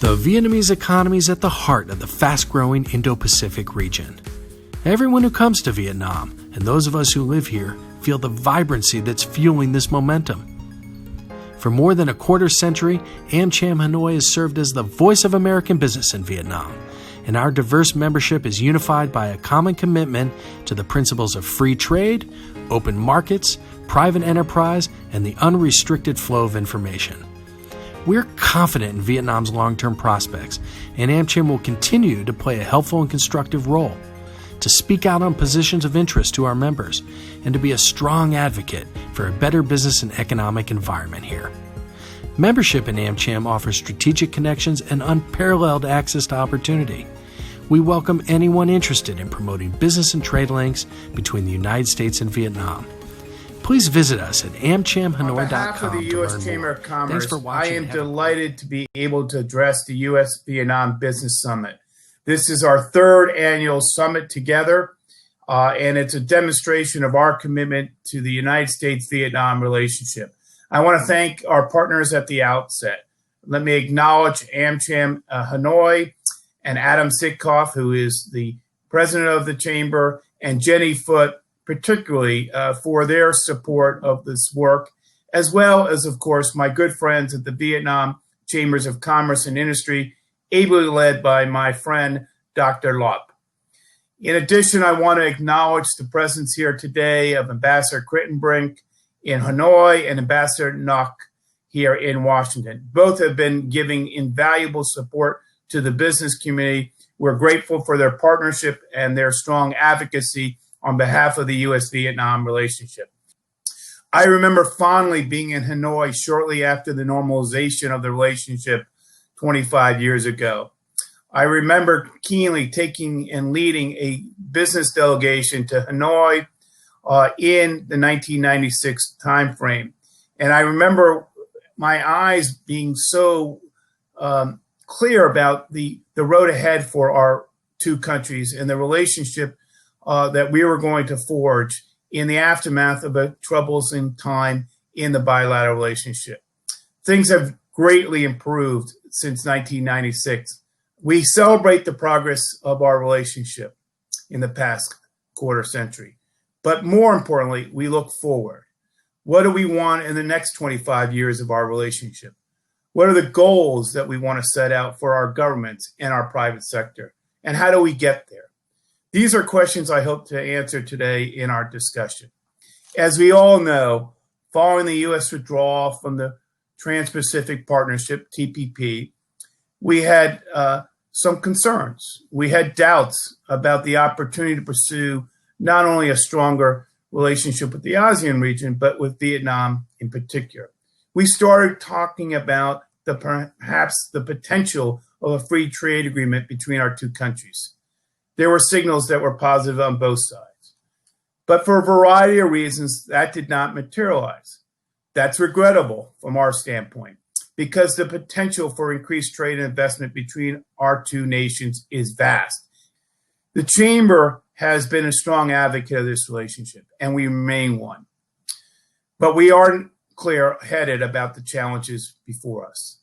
The Vietnamese economy is at the heart of the fast-growing Indo-Pacific region. Everyone who comes to Vietnam, and those of us who live here, feel the vibrancy that's fueling this momentum. For more than a quarter century, AmCham Hanoi has served as the voice of American business in Vietnam, and our diverse membership is unified by a common commitment to the principles of free trade, open markets, private enterprise, and the unrestricted flow of information. We're confident in Vietnam's long-term prospects, and AmCham will continue to play a helpful and constructive role, to speak out on positions of interest to our members, and to be a strong advocate for a better business and economic environment here. Membership in AmCham offers strategic connections and unparalleled access to opportunity. We welcome anyone interested in promoting business and trade links between the United States and Vietnam. Please visit us at amchamhanoi.com. On behalf of the U.S. Chamber of Commerce, I am delighted to be able to address the U.S.-Vietnam Business Summit. This is our third annual summit together, and it's a demonstration of our commitment to the United States-Vietnam relationship. I want to thank our partners at the outset. Let me acknowledge AmCham Hanoi and Adam Sitkoff, who is the president of the chamber, and Jenny Foote, particularly for their support of this work, as well as, of course, my good friends at the Vietnam Chambers of Commerce and Industry, ably led by my friend, Dr. Lop. In addition, I want to acknowledge the presence here today of Ambassador Crittenbrink in Hanoi and Ambassador Nock here in Washington. Both have been giving invaluable support to the business community. We're grateful for their partnership and their strong advocacy on behalf of the U.S.-Vietnam relationship. I remember fondly being in Hanoi shortly after the normalization of the relationship 25 years ago. I remember keenly taking and leading a business delegation to Hanoi in the 1996 timeframe. And I remember my eyes being so clear about the road ahead for our two countries and the relationship that we were going to forge in the aftermath of a troublesome time in the bilateral relationship. Things have greatly improved since 1996. We celebrate the progress of our relationship in the past quarter century. But more importantly, we look forward. What do we want in the next 25 years of our relationship? What are the goals that we want to set out for our governments and our private sector? And how do we get there? These are questions I hope to answer today in our discussion. As we all know, following the U.S. withdrawal from the Trans-Pacific Partnership, TPP, we had some concerns. We had doubts about the opportunity to pursue not only a stronger relationship with the ASEAN region, but with Vietnam in particular. We started talking about perhaps the potential of a free trade agreement between our two countries. There were signals that were positive on both sides. But for a variety of reasons, that did not materialize. That's regrettable from our standpoint, because the potential for increased trade and investment between our two nations is vast. The Chamber has been a strong advocate of this relationship, and we remain one. But we aren't clear-headed about the challenges before us.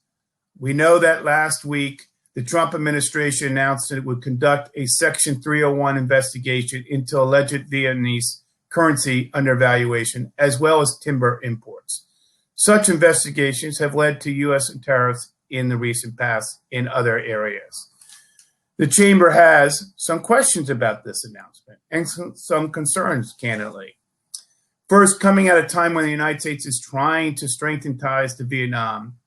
We know that last week, the Trump administration announced that it would conduct a Section 301 investigation into alleged Vietnamese currency undervaluation, as well as timber imports. Such investigations have led to U.S. tariffs in the recent past in other areas. The Chamber has some questions about this announcement and some concerns, candidly. First, coming at a time when the United States is trying to strengthen ties to Vietnam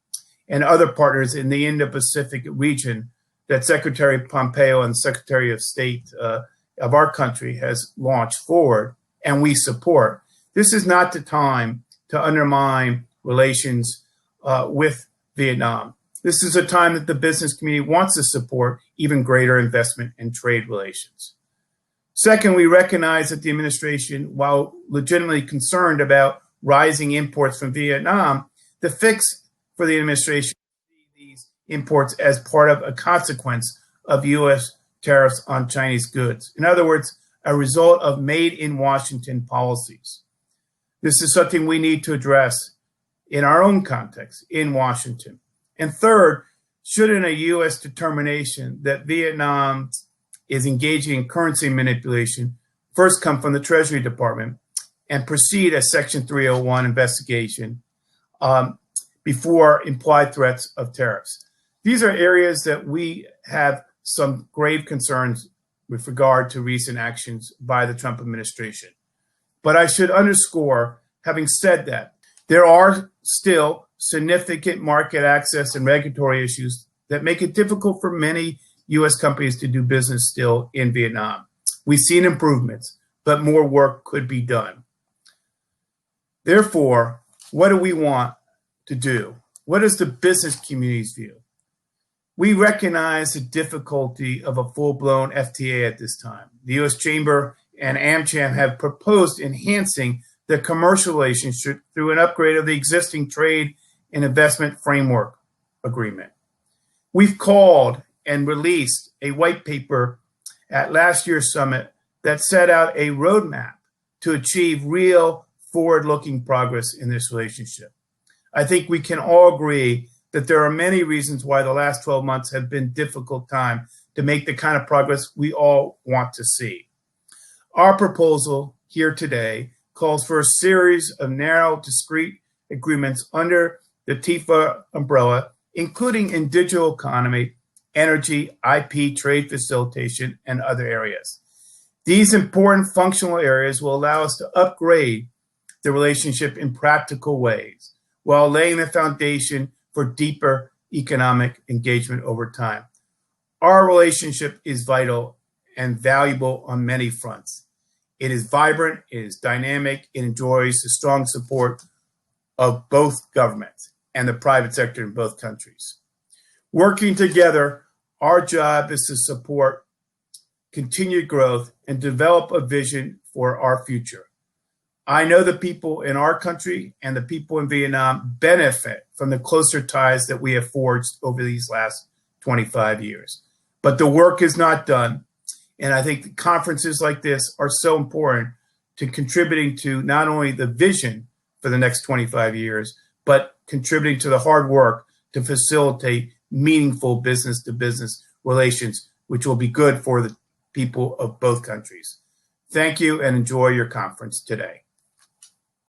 and other partners in the Indo-Pacific region that Secretary Pompeo and Secretary of State of our country has launched forward, and we support. This is not the time to undermine relations with Vietnam. This is a time that the business community wants to support even greater investment and trade relations. Second, we recognize that the administration, while legitimately concerned about rising imports from Vietnam, the fix for the administration these imports as part of a consequence of U.S. tariffs on Chinese goods. In other words, a result of made in Washington policies. This is something we need to address in our own context in Washington. And third, shouldn't a U.S. determination that Vietnam is engaging in currency manipulation first come from the Treasury Department and proceed a Section 301 investigation before implied threats of tariffs? These are areas that we have some grave concerns with regard to recent actions by the Trump administration. But I should underscore, having said that, there are still significant market access and regulatory issues that make it difficult for many U.S. companies to do business still in Vietnam. We've seen improvements, but more work could be done. Therefore, what do we want to do? What is the business community's view? We recognize the difficulty of a full-blown FTA at this time. The U.S. Chamber and AmCham have proposed enhancing the commercial relationship through an upgrade of the existing trade and investment framework agreement. We've called and released a white paper at last year's summit that set out a roadmap to achieve real forward-looking progress in this relationship. I think we can all agree that there are many reasons why the last 12 months have been a difficult time to make the kind of progress we all want to see. Our proposal here today calls for a series of narrow, discrete agreements under the TIFA umbrella, including in digital economy, energy, IP, trade facilitation, and other areas. These important functional areas will allow us to upgrade the relationship in practical ways while laying the foundation for deeper economic engagement over time. Our relationship is vital and valuable on many fronts. It is vibrant, it is dynamic, it enjoys the strong support of both governments and the private sector in both countries. Working together, our job is to support continued growth and develop a vision for our future. I know the people in our country and the people in Vietnam benefit from the closer ties that we have forged over these last 25 years. But the work is not done. And I think conferences like this are so important to contributing to not only the vision for the next 25 years, but contributing to the hard work to facilitate meaningful business-to-business relations, which will be good for the people of both countries. Thank you and enjoy your conference today.